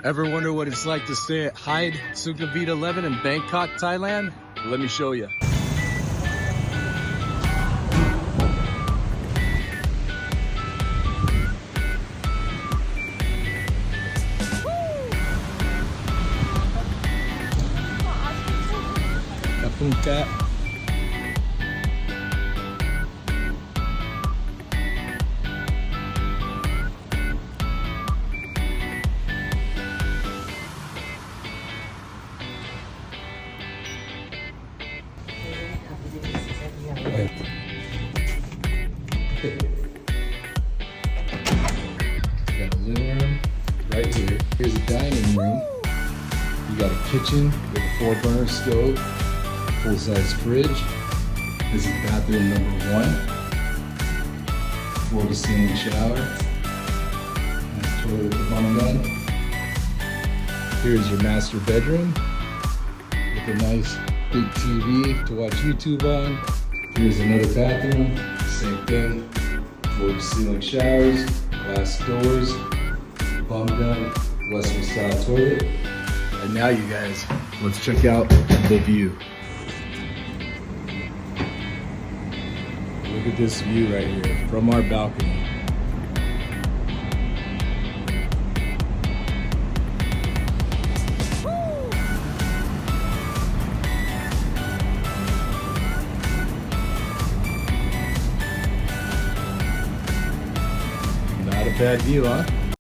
Ever wonder what it's like to stay at Hyde Sukhumvit 11 in Bangkok, Thailand? Let me show you. Kapungka. Got a living room right here. Here's a dining room. You got a kitchen with a 4-burner stove, full-size fridge. This is bathroom number 1. Floor-to-ceiling shower. Nice toilet with a bunk gun. Here's your master bedroom with a nice big TV to watch YouTube on. Here's another bathroom, same thing. Floor-to-ceiling showers, glass doors, bum gun, Western style toilet. And now you guys, let's check out the view. Look at this view right here from our balcony. Not a bad view, huh?